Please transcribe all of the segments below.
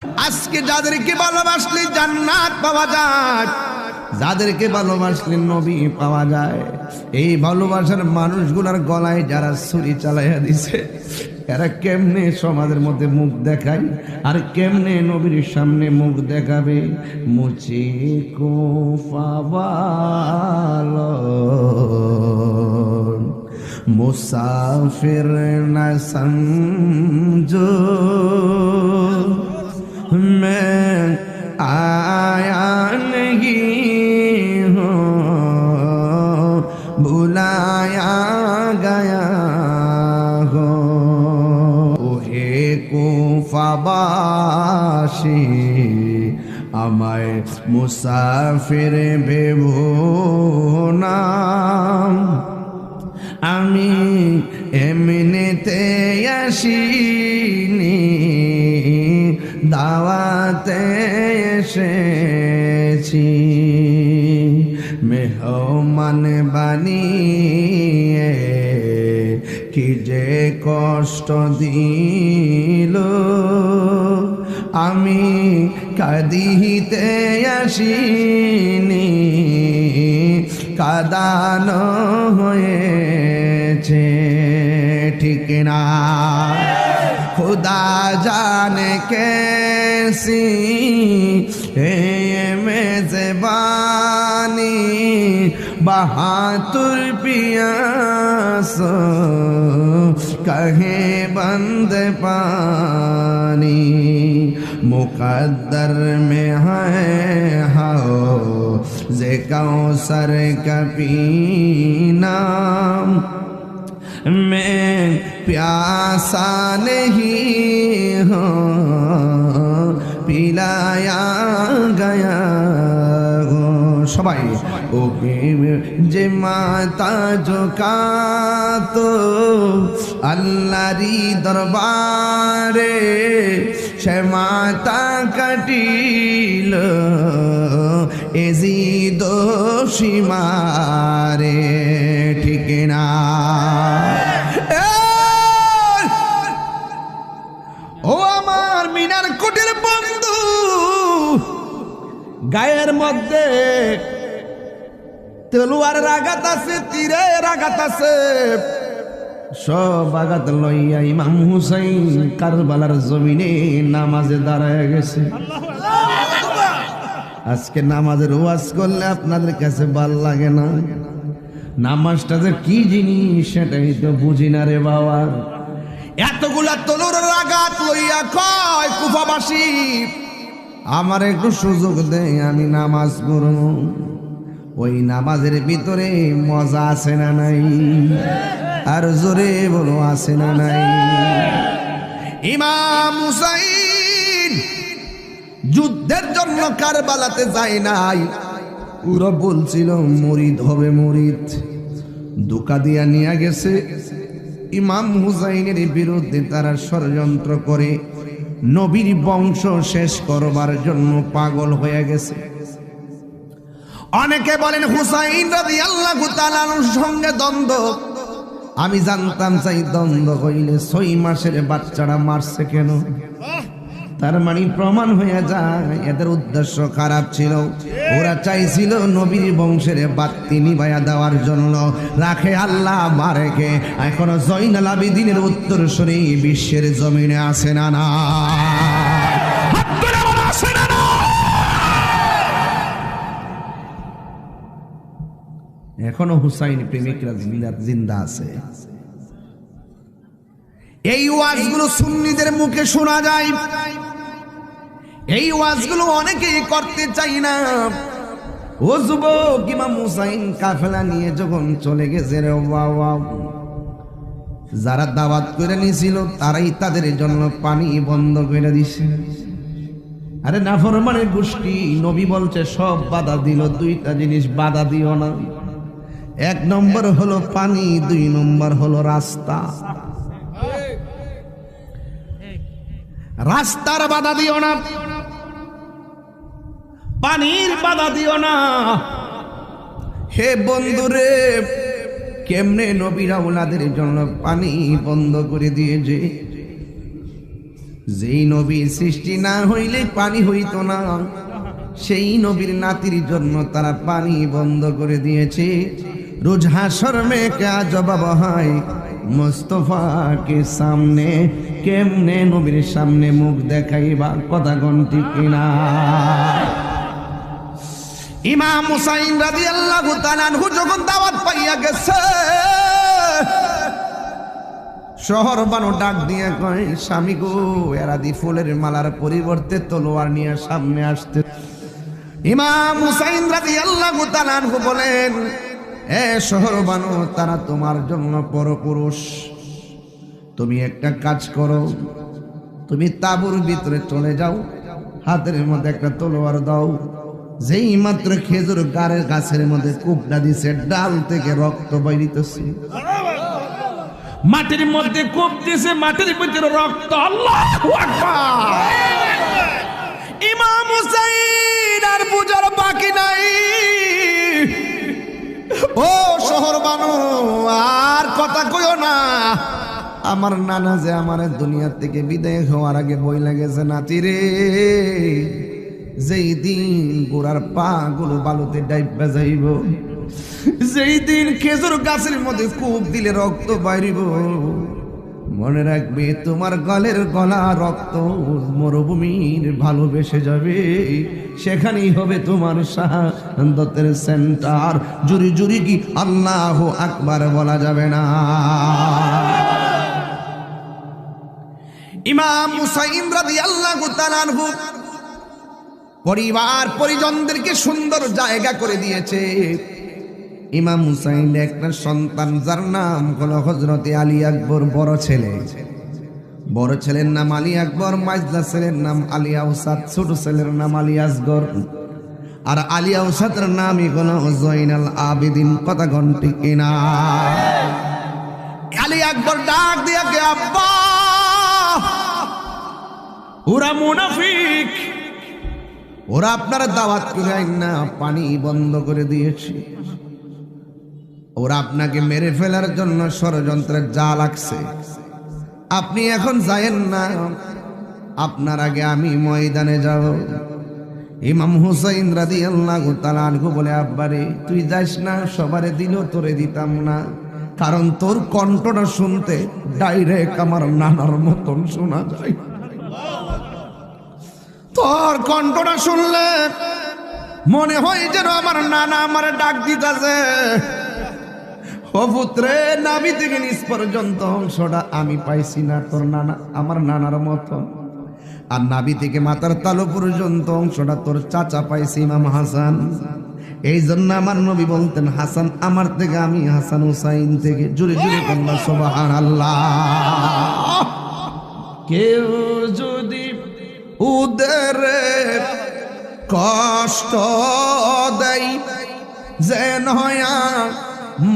আজকে যাদেরকে ভালোবাসলে জান্নাত পাওয়া যায়, যাদেরকে ভালোবাসলে নবী পাওয়া যায়, এই ভালোবাসার মানুষগুলোর গলায় যারা ছুরি চালাইয়া দিছে, এরা কেমনে সমাজের মধ্যে মুখ দেখায় আর কেমনে নবীর সামনে মুখ দেখাবে? মুচি কো পাওয়ালো মুসাফির না সমঝো मैं आया नहीं हूँ बुलाया गया हो ওহে কুফাবাসী আমায় মুসাফির ভেবো না, আমি এমনিতে আসিনি, দাওয়াতে এসেছি। মেহমান বানিয়ে কি যে কষ্ট দিল, আমি কাঁদিতে আসিনি, কাঁদানো হয়েছে। ঠিক না? खुदा जाने कैसी है मेज़बानी, बहातुर पियास कहे बंद पानी, मुकद्दर में है हो जे कौसर का पीना, मैं प्यासा नहीं हूँ पिलाया गया हूँ। সবাই ওকে যে মাতা ঝোঁকা তো আল্লাহরি দরবারে, সে মাতা কাটিল এজি দোষী মারে। ঠিক না? ও আমার মিনার কুটির বন্ধু, গায়ের মধ্যে তলোয়ারের আঘাত আছে, তীরের আঘাত আছে, সব আঘাত লইয়া ইমাম হুসাইন কারবালার জমিনে নামাজে দাঁড়ায় গেছে। আজকে নামাজের ওয়াজ করলে আপনাদের কাছে ভাল লাগে না, নামাজটা যে কি জিনিস সেটাই তো বুঝি না রে বাবা। এতগুলা তলোয়ারের আঘাত লইয়া কয় কুফাবাসী, আমার একটু সুযোগ দে, আমি নামাজ পড়ব। ওই নামাজের ভিতরে মজা আছে না নাই? আর জোরে বলো, আছে না নাই? ইমাম হুসাইন যুদ্ধের জন্য কারবালাতে যায় নাই, ওরা বলছিল মরিদ হবে মরিদ, ধোঁকা দিয়া নিয়ে গেছে। ইমাম হুসাইনের বিরুদ্ধে তারা ষড়যন্ত্র করে নবীর বংশ শেষ করবার জন্য পাগল হয়ে গেছে। অনেকে বলেন হুসাইন রাদিয়াল্লাহু তাআলার সঙ্গে দ্বন্দ্ব। আমি জানতাম চাই দ্বন্দ্ব হইলে 6 মাসের বাচ্চারা মারছে কেন? তার মানে প্রমাণ হয়ে যায় এদের উদ্দেশ্য খারাপ ছিল। ওরা চাইছিল নবীর বংশের বাতি নিভাইয়া দেওয়ার জন্য। রাখে আল্লাহ মারেকে। এখনো জয়নাল আবেদিনের উত্তরসূরি বিশ্বের জমিনে আছে না না? এখনো হুসাইন প্রেমিকরা জিন্দা আছে। এই ওয়াজগুলো সুন্নিদের মুখে শোনা যায়, এই ওয়াজগুলো অনেকেই করতে চাই না। ও যুবক, ইমাম হুসাইন কাফেলা নিয়ে যখন চলে গেছে রে বাবা, যারা দাওয়াত করে নিয়েছিল তারাই তাদের জন্য পানি বন্ধ করে দিছে। আরে নাফরমানের গোষ্ঠী, নবী বলছে সব বাধা দিল, 2টা জিনিস বাধা দিও না। 1 নম্বর হলো পানি, 2 নম্বর হলো রাস্তা। রাস্তার বাধা দিও না, পানির বাধা দিও না। হে বন্ধুরে, কেমনে নবীরা ওনাদের জন্য পানি বন্ধ করে দিয়েছে। যেই নবী সৃষ্টি না হইলে পানি হইত না, সেই নবীর নাতির জন্য তারা পানি বন্ধ করে দিয়েছে। রোজ হাসর মে কে জবাব হয়, মুস্তফাকে সামনে কেমনে নবীর সামনে মুখ দেখাইবা, কথা কোন ঠিক কিনা? ইমাম হুসাইন রাদিয়াল্লাহু তাআলা আনহু যখন দাওয়াত পাইয়া গেছে, শহর বানো ডাক দিয়ে কয়, স্বামী গো, এরাদি ফুলের মালার পরিবর্তে তলোয়ার নিয়ে সামনে আসতে। ইমাম হুসাইন রাদিয়াল্লাহু তাআলা আনহু বলেন, এ শহর বানো, তারা তোমার জন্য পরপুরুষ। তুমি একটা কাজ করো, তুমি তাঁবুর ভিতরে চলে যাও, হাতের মধ্যে একটা তলোয়ার দাও। যেই মাত্র খেজুর গাছের মধ্যে কুপটা দিছে, ডাল থেকে রক্ত বাইরিতেছে। মাটির মধ্যে কূপ দিছে, মাটির ভিতরে রক্ত। আল্লাহু আকবার। ইমাম হুসাইন আর বুঝার বাকি নাই। ও শহর বানো, আর কথা কইও না। আমার নানা যে আমার দুনিয়া থেকে বিদায় হওয়ার আগে বই লাগেছে, নাতি রে, যেই দিন গোড়ার পা গুলো বালুতে ডাইবা যাইব, যেই দিন খেজুর গাছের মধ্যে কূপ দিলে রক্ত বাইরিব, মনে রাখবে তোমার গলের গলা রক্ত মরুভূমির ভালোবেসে যাবে, সেখানেই হবে তোমার শাহাদাতের সেন্টার। জুরি জুরি কি আল্লাহু আকবার বলা যাবে না? ইমাম হুসাইন রাদিয়াল্লাহু তাআলা আনহু পরিবার পরিজনদেরকে সুন্দর জায়গা করে দিয়েছে। ইমাম হুসাইন একটা সন্তান, যার নাম হলো হযরতে আলী আকবর, বড় ছেলে। বড় ছেলের নাম আলী আকবর, মাইজলা ছেলের নাম আলী আওসাদ, ছোট ছেলের নাম আলী আসগর। আর আলী আওসাদের নামই হলো জয়নাল আবেদিন, কথা ঘন্টি কিনা? আলী আকবর ডাক দিয়া কে, আব্বা, ওরা মুনাফিক, ওরা আপনার দাওয়াত করে না পানি বন্ধ করে দিয়েছে, ওরা আপনাকে মেরে ফেলার জন্য ষড়যন্ত্রের জাল লাগছে। আপনি এখন যায়েন না, আপনার আগে আমি ময়দানে যাব। ইমাম হুসাইন রাদিয়াল্লাহু তাআলা আনহু বলে, আব্বারে তুই যাস না, সবারে দিল তোরে দিতাম না, কারণ তোর কণ্ঠটা শুনতে ডাইরেক্ট আমার নানার মতন শোনা যায়। তোর কণ্ঠটা শুনলে মনে হয় যেন আমার নানা আমার ডাক দিতেছে। ও পুত্রে, নাভি থেকে নিচ পর্যন্ত অংশটা আমি পাইছি না তোর নানা আমার নানার মতন, আর নাভি থেকে মাথার তালু পর্যন্ত অংশটা তোর চাচা পাইছি, ইমাম হাসান। এই জন্য আমার নবী বলতেন, হাসান আমার থেকে, আমি হাসান হুসাইন থেকে। জুড়ে জুড়ে কন্যা সুবহানাল্লাহ। কেউ যদি উদরে কষ্ট দেয়, যেন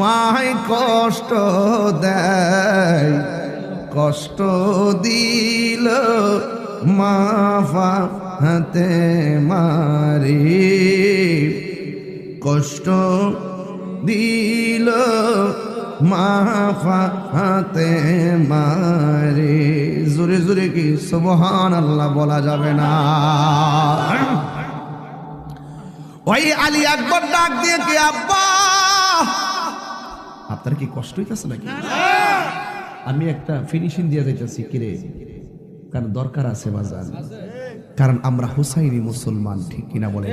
মায় কষ্ট দেয়, কষ্ট দিল মাফা হাতে মারি, কষ্ট দিল মাফা হাতে মারি। জোরে জোরে কি সুবহানাল্লাহ বলা যাবে না? ওই আলী আকবর ডাক দিয়ে কি, আব্বা, আপনার কি কষ্ট হইতেছে নাকি? আমি একটা ফিনিশিং দিয়ে যাইতেছি, কিরে, কারণ দরকার আছে বাজান, কারণ আমরা হুসাইনি মুসলমান, ঠিক কিনা বলেন?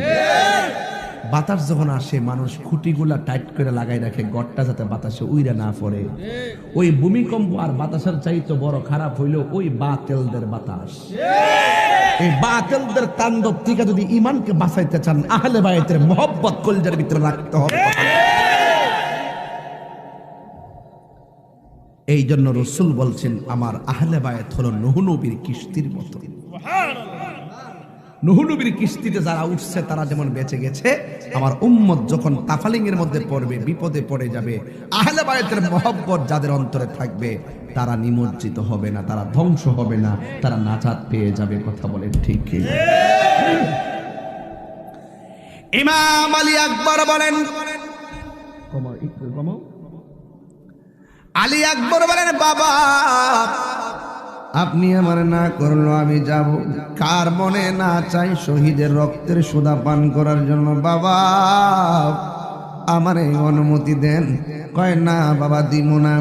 বাতাস যখন আসে, মানুষ খুঁটিগুলা টাইট করে লাগাই রাখে, গড়টা যাতে বাতাসে উইরা না পড়ে। ওই ভূমিকম্প আর বাতাসের চাইতে বড় খারাপ হইল ওই বাতিলদের বাতাস। এই বাতিলদের তাণ্ডব থেকে যদি ইমানকে বাঁচাইতে চান, আহলে বায়তের মহব্বত কলজার ভিতরে রাখতে হবে। এই জন্য রাসূল বলছেন, আমার আহলে বায়ত হলো নূহ নবীর কিস্তির মতো। নূহ নবীর কিস্তিতে যারা উঠছে তারা যেমন বেঁচে গেছে, আমার উম্মত যখন তাফালিং এর মধ্যে পড়বে, বিপদে পড়ে যাবে, আহলে বায়তের মহব্বত যাদের অন্তরে থাকবে, তারা নিমজ্জিত হবে না, তারা ধ্বংস হবে না, তারা নাজাত পেয়ে যাবে। কথা বলেন ঠিক কি? ইমাম আলী আকবর বলেন, আলী আকবর বলেন, বাবা, আপনি আমার না করলো আমি যাব। কার মনে না চাই শহীদের রক্তের সুধা পান করার জন্য? বাবা আমার এই অনুমতি দেন। কয় না বাবা দিব না।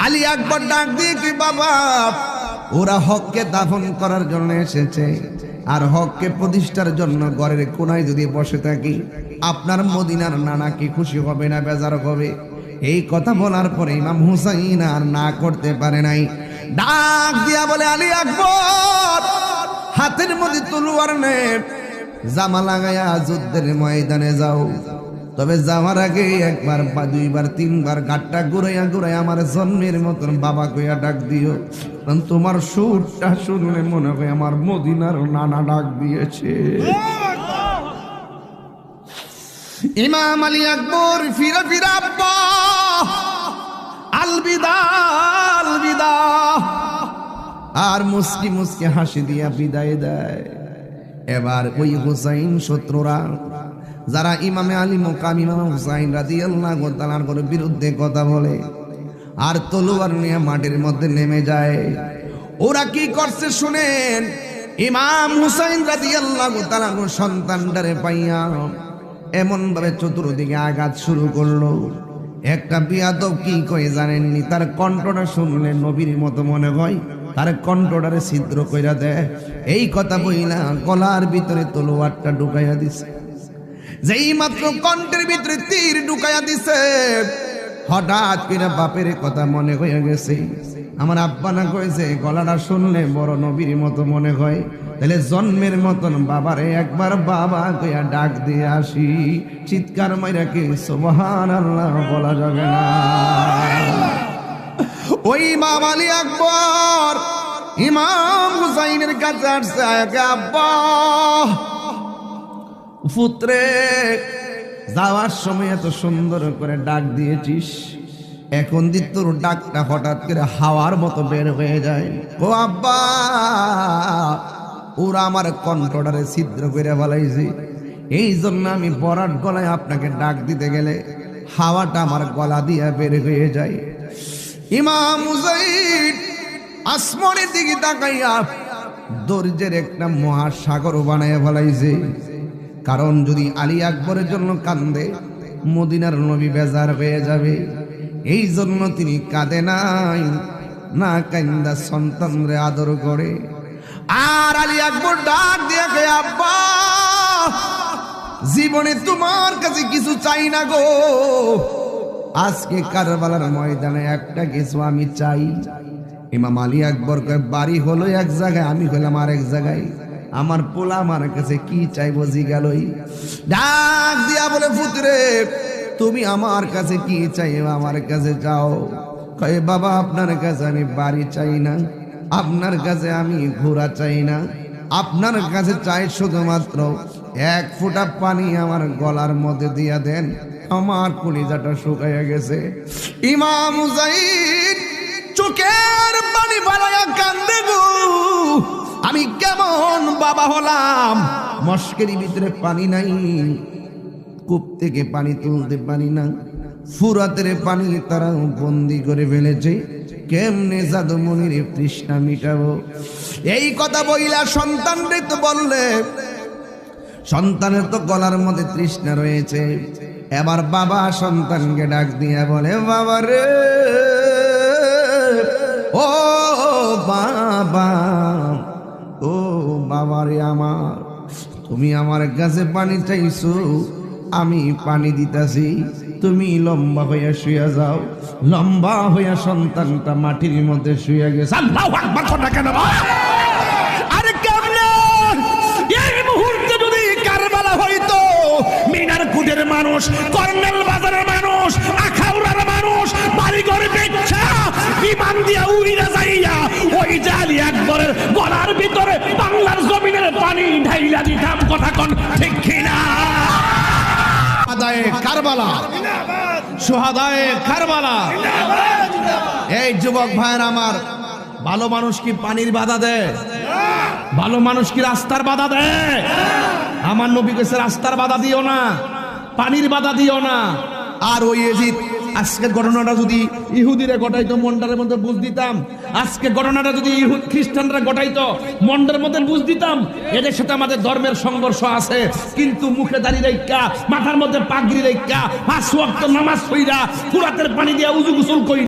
আলী আকবর ডাক দিয়ে কি বাবা, ওরা হককে দাফন করার জন্য এসেছে, আর হককে প্রতিষ্ঠার জন্য ঘরের কোনায় যদি বসে থাকি, আপনার মদিনার নানা কি খুশি হবে না বেজার হবে? এই কথা বলার পরে ইমাম হুসাইন আর না করতে পারে নাই, ডাক দিয়া বলে আলী আকবর হাতের মধ্যে তলোয়ার নে, জামা লাগাইয়া যুদ্ধের ময়দানে যাও। তবে যাওয়ার আগে একবার বা দুইবার তিনবার গাটটা ঘুরাইয়া ঘুরাইয়া আমার জন্মের মতন বাবা কইয়া ডাক দিও, কারণ তোমার সুরটা শুনলে মনে হয় আমার মদিনার নানা ডাক দিয়েছে। ইমাম আলী আকবর ফিরা ফিরা আব্বা আলবিদা আলবিদা আর মুস্কি মুস্কি হাসি দিয়া বিদায় দেয়। এবার ওই হুসাইন শত্রুরা যারা ইমামে আলী মোকাম ইমাম হুসাইন রাদিয়াল্লাহু তাআলার বিরুদ্ধে কথা বলে আর তলোয়ার নিয়ে মাটির মধ্যে নেমে যায়, ওরা কি করছে শুনেন। ইমাম হুসাইন রাদিয়াল্লাহু তাআলার সন্তানটারে পাইয়া এমন ভাবে চতুর্দিকে আঘাত শুরু করলো। একটা বিয়াদব কি কই জানেননি, তার কণ্ঠটা শুনলে নবীর মতো মনে হয়, তার কণ্ঠটারে ছিদ্র কইরা দেয়। এই কথা বইলা গলার ভিতরে তলোয়ারটা ঢুকাইয়া দিছে। যেই মাত্র কণ্ঠের ভিতরে তীর ঢুকাইয়া দিছে, হঠাৎ করে বাপের কথা মনে হয়ে গেছে। আমার আব্বা না কইছে গলাটা শুনলে বড় নবীর মতো মনে হয়, তাহলে জন্মের মতন বাবারে একবার বাবা কইয়া ডাক দিয়ে আসি। চিৎকার মাইরা কি সুবহানাল্লাহ বলা যাবে না? ওই ইমাম আলী আকবর ইমাম হুসাইনের কাছে আসছে, আব্বা পুত্রে যাওয়ার সময় এত সুন্দর করে ডাক দিয়েছিস, এখন দি তোর ডাকটা হঠাৎ করে হাওয়ার মতো বের হয়ে যায়। ও আব্বা, ওরা আমার কণ্ঠটারে ছিদ্র করে ফেলাইছে, এই জন্য আমি বরাট গলায় আপনাকে ডাক দিতে গেলে হাওয়াটা আমার গলা দিয়ে বের হয়ে যায়। ইমাম হুসাইন আসমানের দিকে তাকাইয়া দর্জের একটা মহাসাগর বানায় ফেলাইছে। কারণ যদি আলী আকবরের জন্য কান্দে মদিনার নবী বেজার হয়ে যাবে, এই জন্য তিনি কাঁদে নাই, না কান্দা সন্তানরে আদর করে। আর আলী আকবর ডাক দিয়ে কে আব্বা জীবনে তোমার কাছে কিছু চাই না গো, আজকে কারবালার ময়দানে একটা কিছু আমি চাই। ইমাম আলী আকবর বাড়ি হলো এক জায়গায়, আমি হলাম আরেক জায়গায়, আমার পোলা আমার কাছে কি চাইবো জিগালই। ডাক দিয়া বলে পুত্রে তুমি আমার কাছে কি চাইবো, আমার কাছে যাও। কয়ে বাবা আপনার কাছে আমি বাড়ি চাই না, আপনার কাছে আমি ঘোড়া চাই না, আপনার কাছে চাই শুধুমাত্র এক ফোঁটা পানি আমার গলার মধ্যে দিয়া দেন, আমার কলিজাটা শুকাইয়া গেছে। ইমাম হুসাইন চোখের পানি বাড়াইয়া কান্দে গো, আমি কেমন বাবা হলাম, মস্কের ভিতরে পানি নাই, কূপ থেকে পানি তুলতে পারি না, ফুরাতের পানি তারা বন্দি করে ফেলেছে, কেমনে জাদুমনির তৃষ্ণা মিটাবো। এই কথা বইলা সন্তানরে তো বললে, সন্তানের তো গলার মধ্যে তৃষ্ণা রয়েছে। এবার বাবা সন্তানকে ডাক দিয়ে বলে বাবা রে, ও বাবা, ও বাবা রে আমার, তুমি আমার কাছে পানি চাইছো, আমি পানি দিতাছি, তুমি লম্বা হইয়া শুয়ে যাও। লম্বা হইয়া সন্তানটা মাটির মধ্যে শুয়ে গেছে। আল্লাহু আকবার কথা কেন? আরে কেমনে এই মুহূর্তে যদি কারবালা হইতো, মিনার কুটের মানুষ, কর্নেল বাজারের মানুষ, আখাউড়ার মানুষ বাড়িঘর বেচা বিমান দিয়া উড়িয়া যাইয়া ওই আলী আকবরের গলার ভিতরে বাংলার জমিনের পানি ঢাইলা দিতাম। কথা কোন ঠিক কিনা? সুহাদায়ে কারবালা, সুহাদায়ে কারবালা। এই যুবক ভাইয়ের আমার, ভালো মানুষ কি পানির বাধা দেয়? ভালো মানুষ কি রাস্তার বাধা দেয়? আমার নবী কইছে রাস্তার বাধা দিও না, পানির বাধা দিও না। আর ওই ইয়াজিদ আজকে ঘটনাটা যদি ইহুদিরা ঘটাইতো মন্ডারের মধ্যে বুঝ দিতাম, আজকে ঘটনাটা যদি খ্রিস্টানরা ঘটাইতো মন্ডারের মধ্যে বুঝ দিতাম। এদের সাথে আমাদের ধর্মের সংঘর্ষ আছে, কিন্তু মুখে দাঁড়িয়ে রেখা, মাথার মধ্যে পাগড়ি রেখা, 5 ওয়াক্ত নামাজ পড়া, ফুরাতের পানি দিয়া উজু গোসল করি